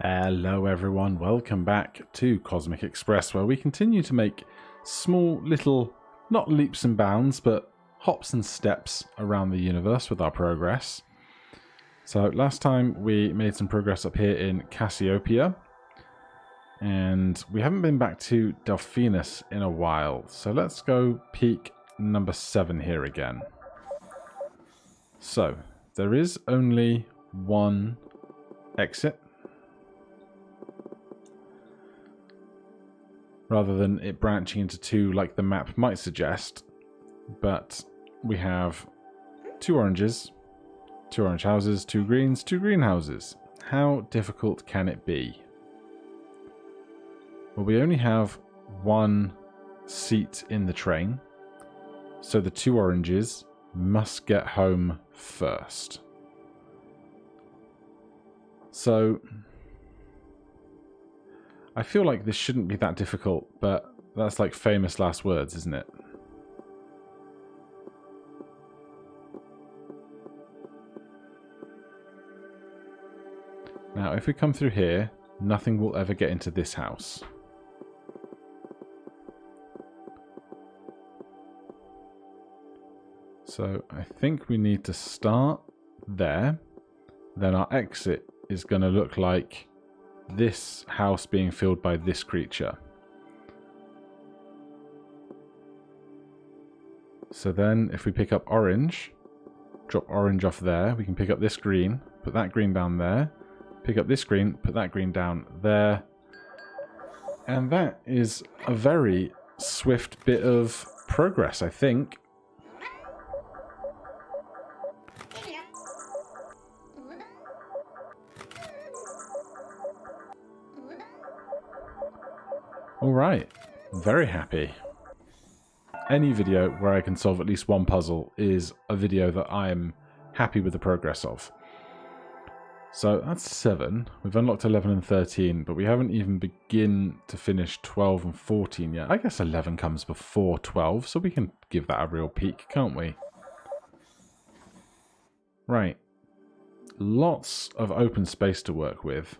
Hello everyone, welcome back to Cosmic Express, where we continue to make small little, not leaps and bounds, but hops and steps around the universe with our progress. So last time we made some progress up here in Cassiopeia, and we haven't been back to Delphinus in a while, so let's go peek number 7 here again. So, there is only one exit, rather than it branching into two like the map might suggest. But we have 2 oranges, 2 orange houses, 2 greens, 2 green houses. How difficult can it be? Well, we only have 1 seat in the train, so the 2 oranges must get home first. So I feel like this shouldn't be that difficult, but that's like famous last words, isn't it? Now, if we come through here, nothing will ever get into this house. So I think we need to start there. Then our exit is going to look like this house being filled by this creature. So then if we pick up orange, drop orange off there, we can pick up this green, put that green down there, pick up this green, put that green down there. And that is a very swift bit of progress, I think. Alright, very happy. Any video where I can solve at least one puzzle is a video that I am happy with the progress of. So that's 7. We've unlocked 11 and 13, but we haven't even begun to finish 12 and 14 yet. I guess 11 comes before 12, so we can give that a real peek, can't we? Right. Lots of open space to work with.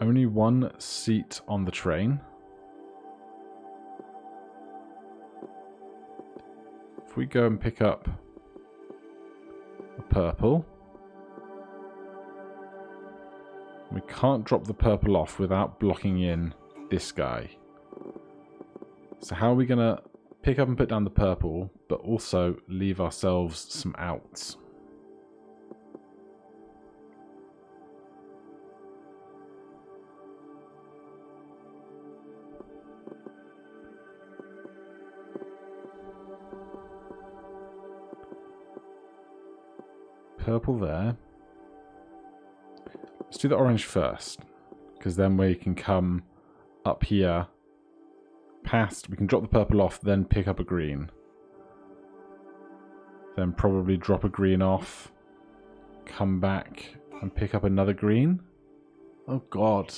Only 1 seat on the train. If we go and pick up a purple, we can't drop the purple off without blocking in this guy. So how are we going to pick up and put down the purple, but also leave ourselves some outs? Purple there. Let's do the orange first, because then we can come up here past, we can drop the purple off, then pick up a green. Then probably drop a green off, come back and pick up another green. Oh god.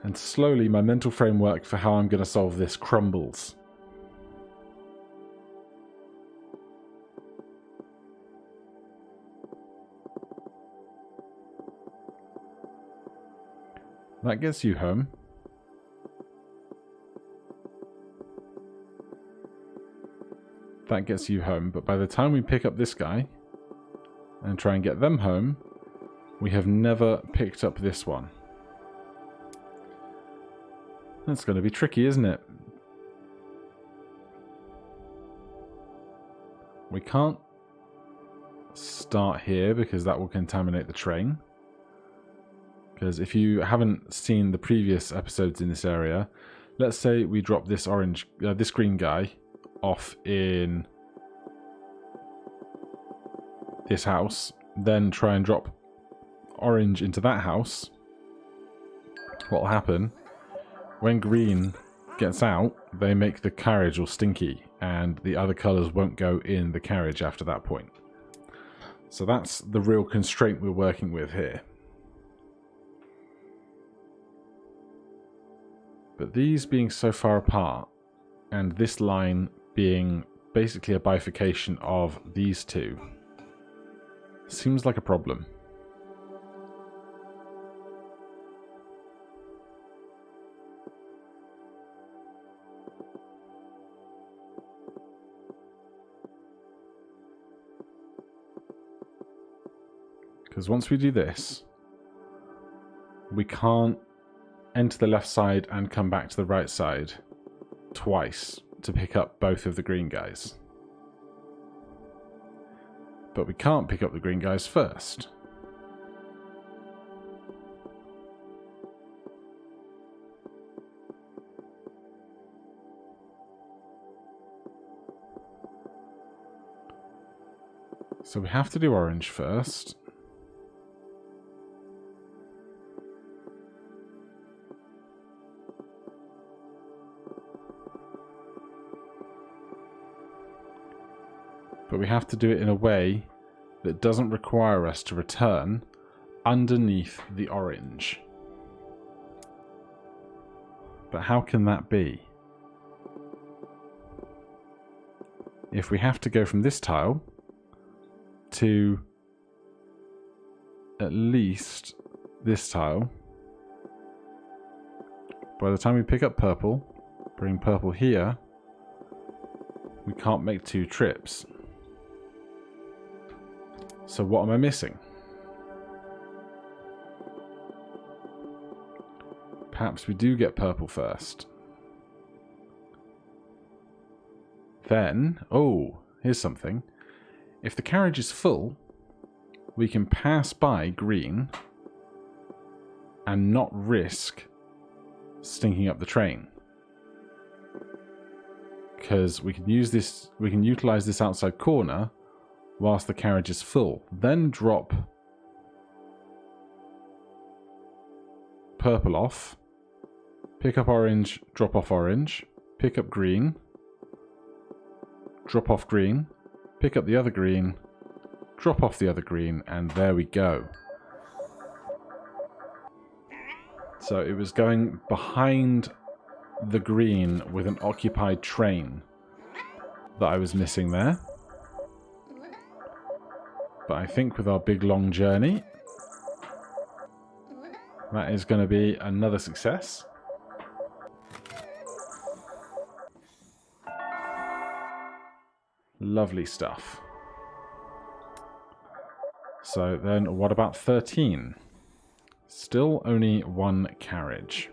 And slowly my mental framework for how I'm going to solve this crumbles. That gets you home. That gets you home, but by the time we pick up this guy and try and get them home, we have never picked up this one. That's going to be tricky, isn't it? We can't start here because that will contaminate the train. Because if you haven't seen the previous episodes in this area, let's say we drop this this green guy off in this house, then try and drop orange into that house. What will happen? When green gets out, they make the carriage all stinky, and the other colours won't go in the carriage after that point. So that's the real constraint we're working with here. But these being so far apart, and this line being basically a bifurcation of these two, seems like a problem. Because once we do this, we can't enter the left side and come back to the right side twice to pick up both of the green guys. But we can't pick up the green guys first. So we have to do orange first. But we have to do it in a way that doesn't require us to return underneath the orange. But how can that be? If we have to go from this tile to at least this tile, by the time we pick up purple, bring purple here, we can't make 2 trips. So what am I missing? Perhaps we do get purple first. Then, oh, here's something. If the carriage is full, we can pass by green and not risk stinking up the train. Because we can use this, we can utilize this outside corner whilst the carriage is full. Then drop purple off, pick up orange, drop off orange, pick up green, drop off green, pick up the other green, drop off the other green, and there we go. So it was going behind the green with an occupied train that I was missing there. But I think with our big long journey, that is going to be another success. Lovely stuff. So then what about 13? Still only 1 carriage.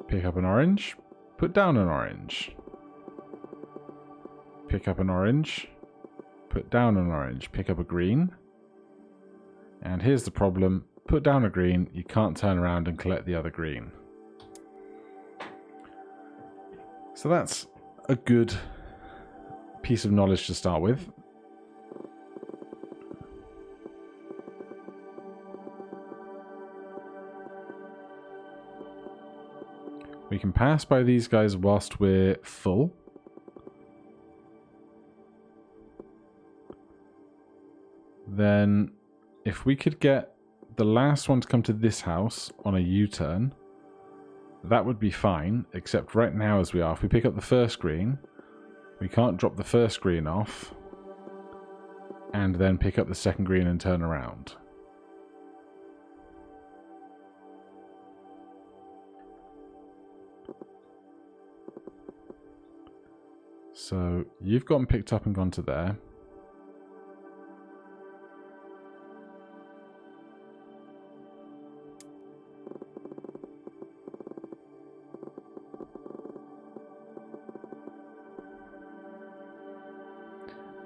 Pick up an orange, put down an orange. Pick up an orange, put down an orange, pick up a green. And here's the problem, put down a green, you can't turn around and collect the other green. So that's a good piece of knowledge to start with. We can pass by these guys whilst we're full. Then, if we could get the last one to come to this house on a U-turn, that would be fine, except right now as we are, if we pick up the first green, we can't drop the first green off and then pick up the second green and turn around. So, you've gotten picked up and gone to there.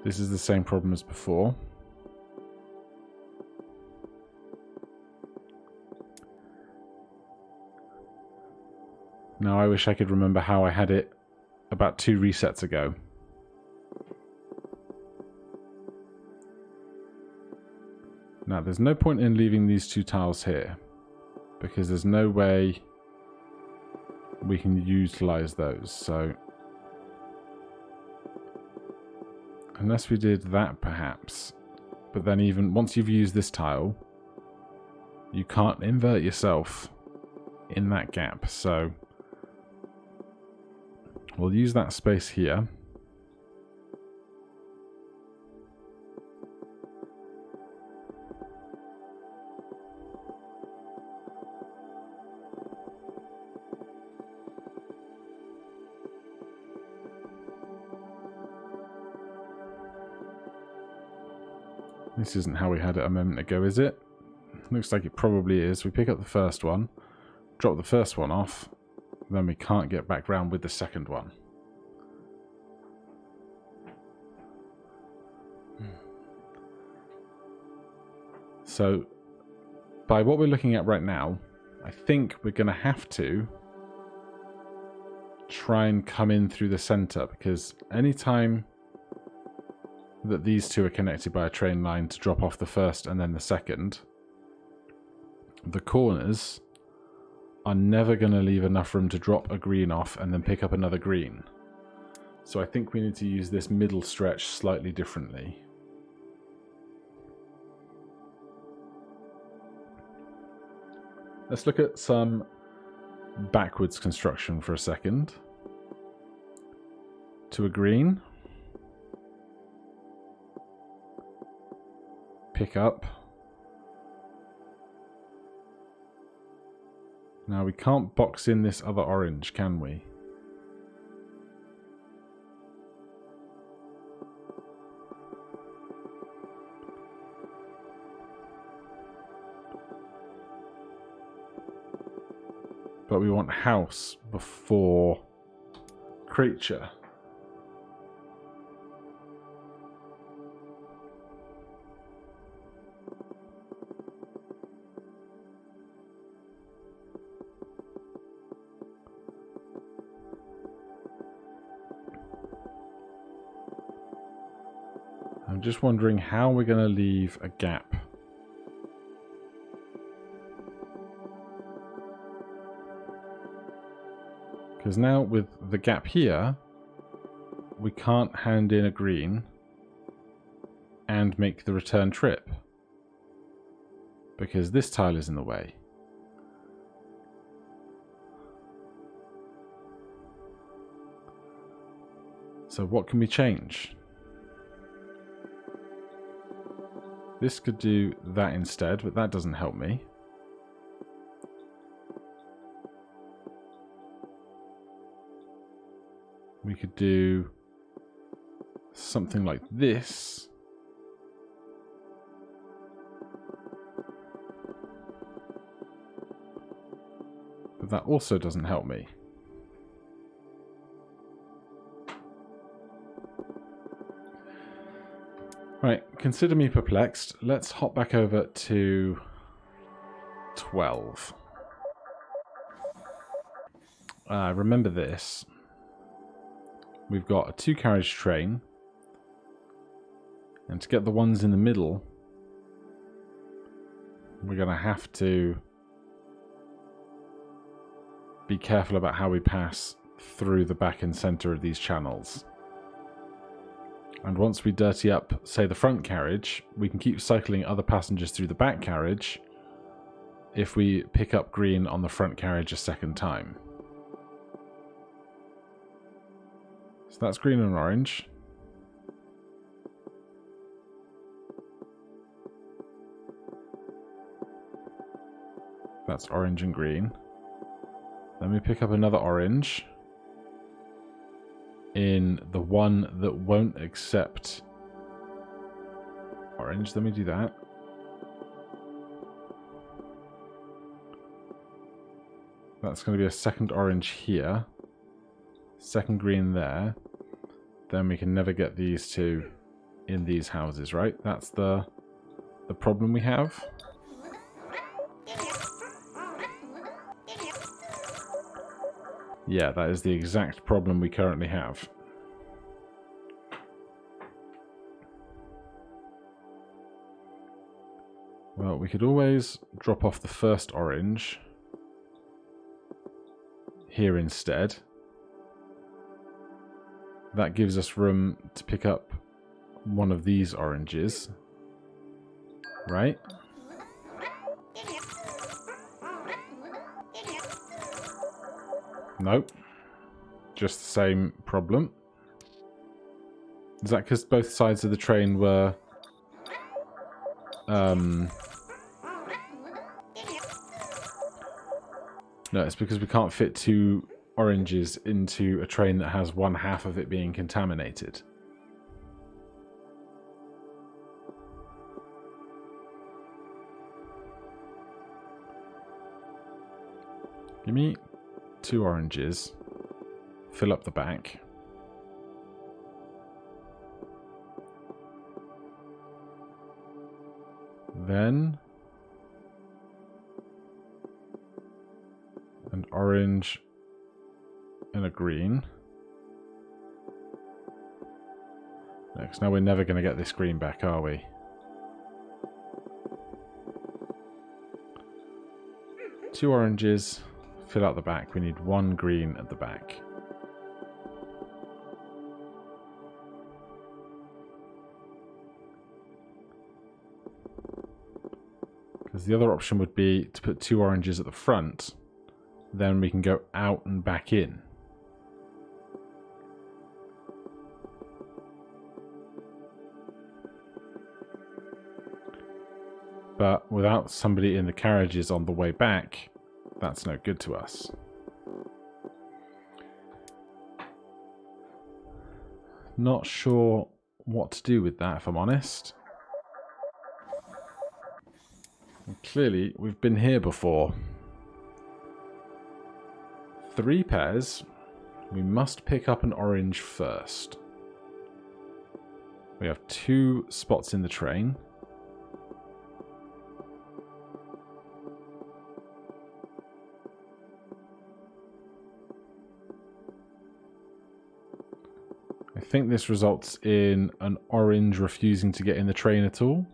This is the same problem as before. Now I wish I could remember how I had it about 2 resets ago. Now there's no point in leaving these 2 tiles here, because there's no way we can utilize those, so unless we did that perhaps, but then even once you've used this tile, you can't invert yourself in that gap, so we'll use that space here. This isn't how we had it a moment ago, is it? Looks like it probably is. We pick up the first one, drop the first one off, then we can't get back round with the second one. So, by what we're looking at right now, I think we're going to have to try and come in through the center, because anytime that these two are connected by a train line to drop off the first and then the second, the corners are never going to leave enough room to drop a green off and then pick up another green. So I think we need to use this middle stretch slightly differently. Let's look at some backwards construction for a second. To a green. Pick up. Now we can't box in this other orange, can we? But we want house before creature. I'm just wondering how we're going to leave a gap. Because now with the gap here, we can't hand in a green and make the return trip. Because this tile is in the way. So what can we change? This could do that instead, but that doesn't help me. We could do something like this. But that also doesn't help me. Right, consider me perplexed. Let's hop back over to 12. Remember this. We've got a 2-carriage train. And to get the ones in the middle, we're going to have to be careful about how we pass through the back and center of these channels. And once we dirty up, say, the front carriage, we can keep cycling other passengers through the back carriage if we pick up green on the front carriage a second time. So that's green and orange. That's orange and green. Then we pick up another orange in the one that won't accept orange. Let me do that. That's going to be a second orange here. Second green there. Then we can never get these two in these houses, right? That's the problem we have. Yeah, that is the exact problem we currently have. Well, we could always drop off the first orange here instead. That gives us room to pick up one of these oranges, right? Nope. Just the same problem. Is that because both sides of the train were... No, it's because we can't fit 2 oranges into a train that has one half of it being contaminated. Give me 2 oranges. Fill up the back. Then an orange and a green. Next, now we're never going to get this green back, are we? Two oranges, fill out the back. We need 1 green at the back. Because the other option would be to put 2 oranges at the front, then we can go out and back in. But without somebody in the carriages on the way back, that's no good to us. Not sure what to do with that, if I'm honest. And clearly, we've been here before. 3 pairs. We must pick up an orange first. We have 2 spots in the train. I think this results in an orange refusing to get in the train at all.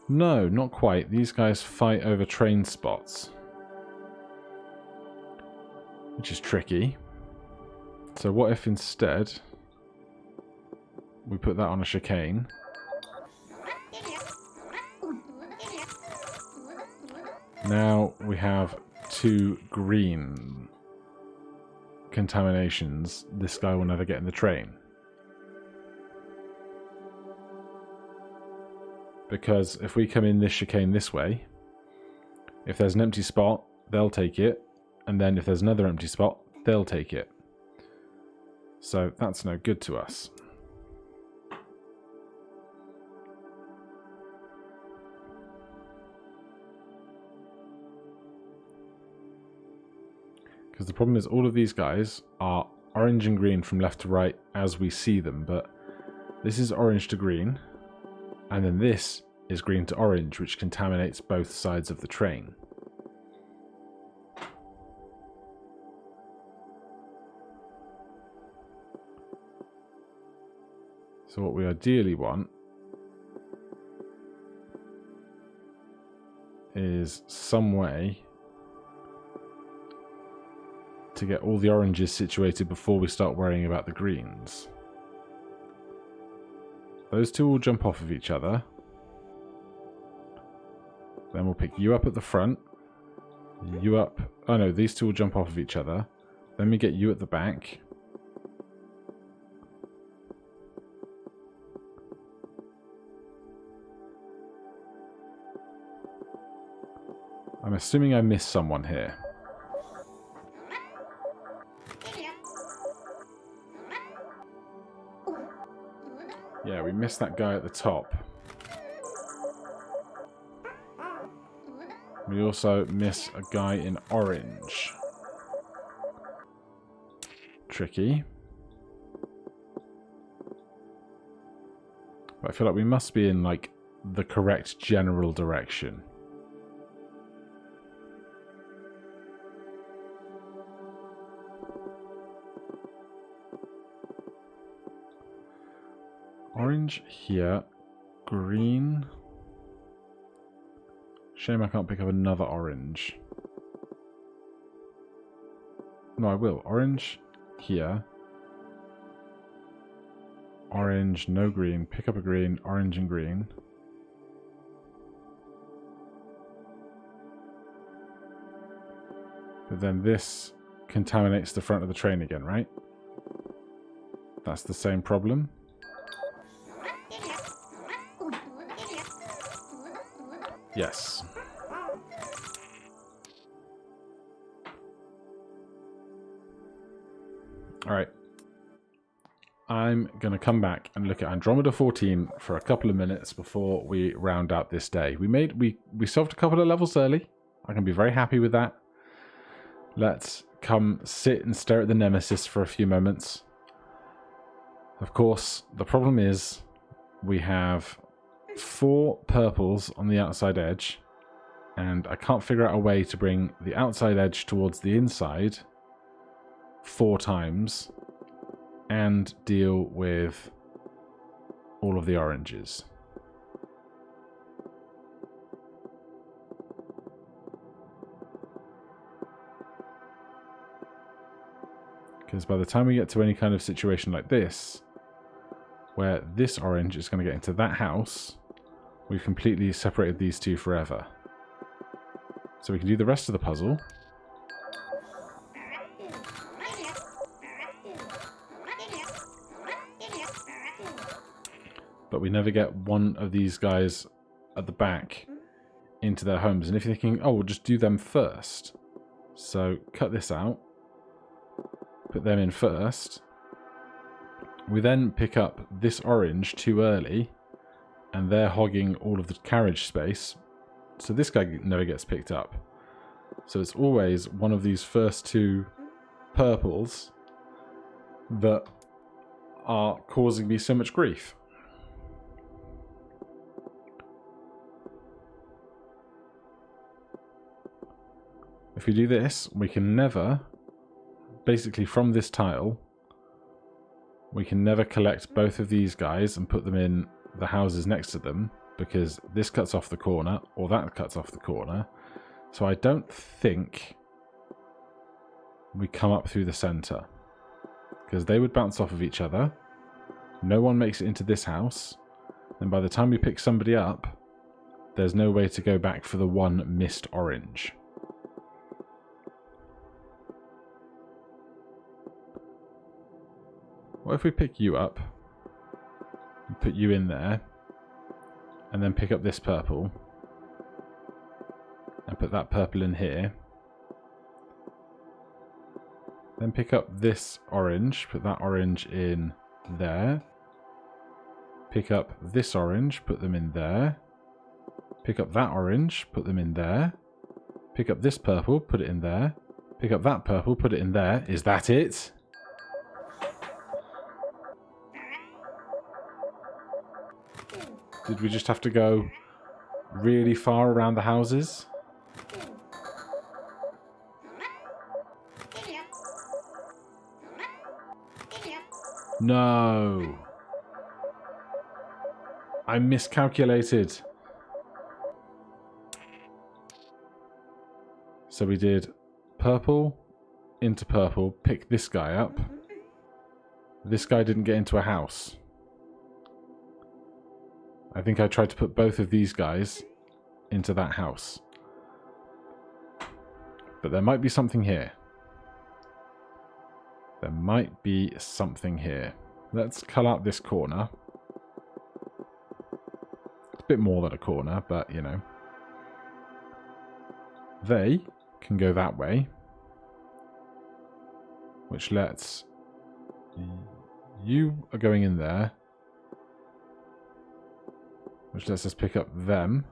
No, not quite. These guys fight over train spots, which is tricky. So what if instead we put that on a chicane? Now we have 2 green contaminations. This guy will never get in the train. Because if we come in this chicane this way, if there's an empty spot, they'll take it. And then if there's another empty spot, they'll take it. So that's no good to us. Because the problem is all of these guys are orange and green from left to right as we see them. But this is orange to green. And then this is green to orange, which contaminates both sides of the train. So what we ideally want is some way to get all the oranges situated before we start worrying about the greens. Those 2 will jump off of each other. Then we'll pick you up at the front. You up. Oh no, these 2 will jump off of each other. Then we get you at the back. I'm assuming I missed someone here. Yeah, we missed that guy at the top. We also miss a guy in orange. Tricky. But I feel like we must be in, like, the correct general direction. Orange here. Green. Shame I can't pick up another orange. No, I will. Orange here. Orange, no green. Pick up a green. Orange and green. But then this contaminates the front of the train again, right? That's the same problem. Yes. Alright. I'm going to come back and look at Andromeda 14 for a couple of minutes before we round out this day. We solved a couple of levels early. I can be very happy with that. Let's come sit and stare at the Nemesis for a few moments. Of course, the problem is we have 4 purples on the outside edge, and I can't figure out a way to bring the outside edge towards the inside 4 times and deal with all of the oranges. Because by the time we get to any kind of situation like this, where this orange is going to get into that house, we've completely separated these two forever. So we can do the rest of the puzzle. But we never get one of these guys at the back into their homes. And if you're thinking, oh, we'll just do them first. So cut this out. Put them in first. We then pick up this orange too early. And they're hogging all of the carriage space. So this guy never gets picked up. So it's always one of these first 2 purples that are causing me so much grief. If we do this, we can never, basically from this tile, we can never collect both of these guys and put them in the houses next to them, because this cuts off the corner, or that cuts off the corner. So I don't think we come up through the center, because they would bounce off of each other. No one makes it into this house. And by the time we pick somebody up, there's no way to go back for the one missed orange. What if we pick you up and put you in there, and then pick up this purple and put that purple in here, then pick up this orange, put that orange in there, pick up this orange, put them in there, pick up that orange, put them in there, pick up this purple, put it in there, pick up that purple, put it in there. Is that it? Did we just have to go really far around the houses? No. I miscalculated. So we did purple into purple, pick this guy up. This guy didn't get into a house. I think I tried to put both of these guys into that house. But there might be something here. There might be something here. Let's cull out this corner. It's a bit more than a corner, but you know. They can go that way. Which lets... You are going in there. Which lets us pick up them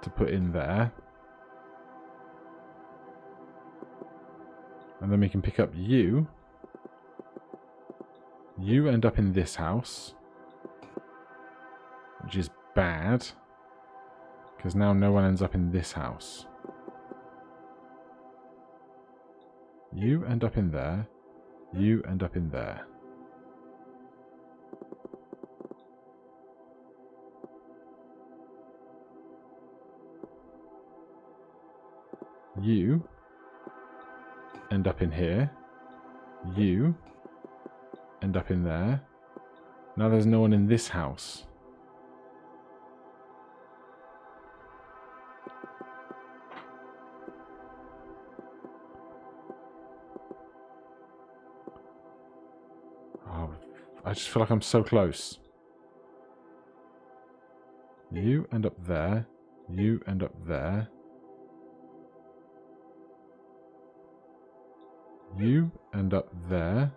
to put in there. And then we can pick up you. You end up in this house, which is bad, because now no one ends up in this house. You end up in there. You end up in there. You end up in here. You end up in there. Now there's no one in this house. Oh, I just feel like I'm so close. You end up there. You end up there. You end up there.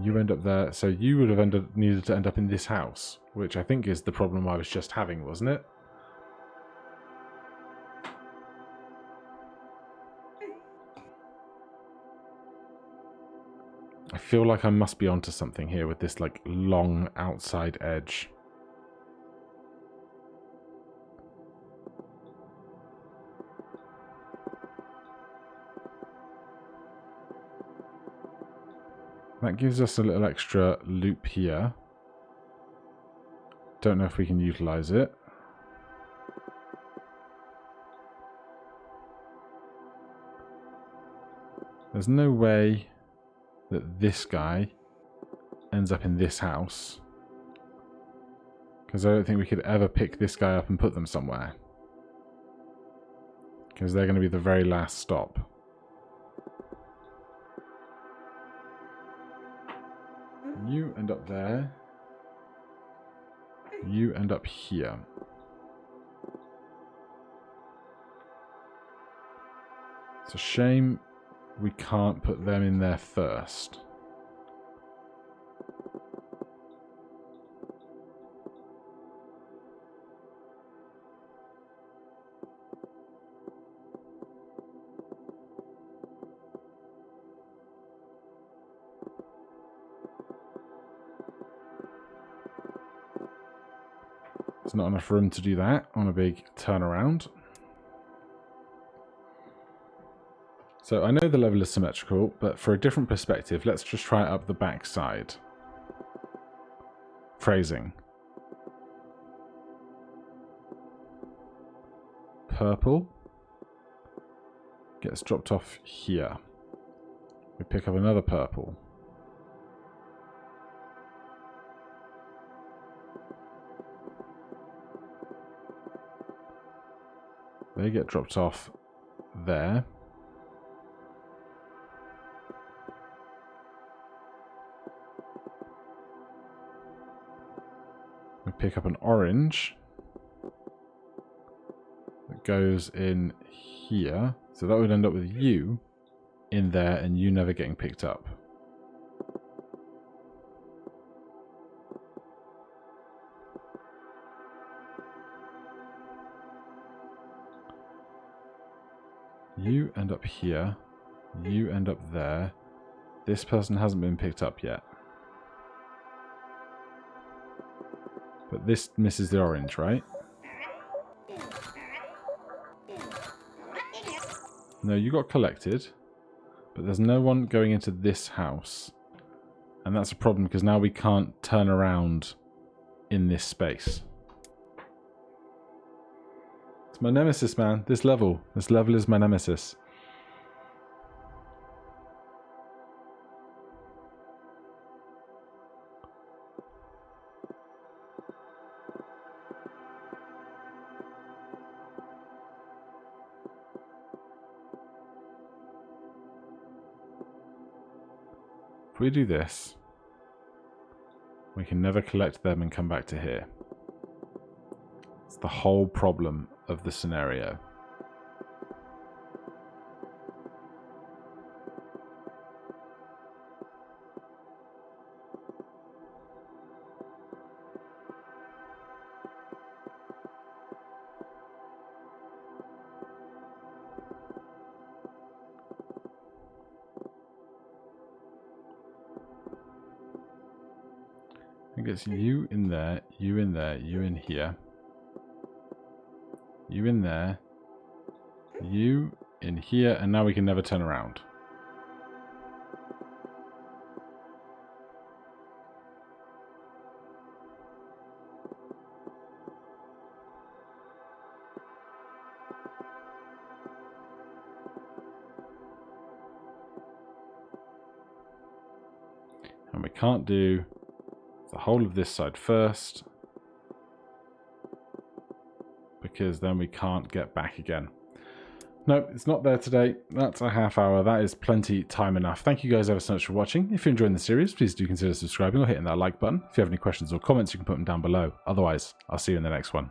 You end up there, so you would have needed to end up in this house, which I think is the problem I was just having, wasn't it? I feel like I must be onto something here with this, like, long outside edge. That gives us a little extra loop here. Don't know if we can utilize it. There's no way that this guy ends up in this house, because I don't think we could ever pick this guy up and put them somewhere, because they're going to be the very last stop. You end up there. You end up here. It's a shame we can't put them in there first. There's not enough room to do that on a big turnaround. So I know the level is symmetrical, but for a different perspective, let's just try it up the back side. Phrasing. Purple gets dropped off here. We pick up another purple. They get dropped off there. We pick up an orange that goes in here. So that would end up with you in there and you never getting picked up. You end up here. You end up there. This person hasn't been picked up yet. But this misses the orange, right? No, you got collected. But there's no one going into this house. And that's a problem because now we can't turn around in this space. It's my nemesis, man. This level is my nemesis. If we do this, we can never collect them and come back to here. It's the whole problem of the scenario. I guess you in there, you in there, you in here. You in there, you in here, and now we can never turn around. And we can't do the whole of this side first, because then we can't get back again. No, it's not there today. That's a half hour. That is plenty time enough. Thank you guys ever so much for watching. If you're enjoying the series, please do consider subscribing or hitting that like button. If you have any questions or comments, you can put them down below. Otherwise, I'll see you in the next one.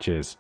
Cheers.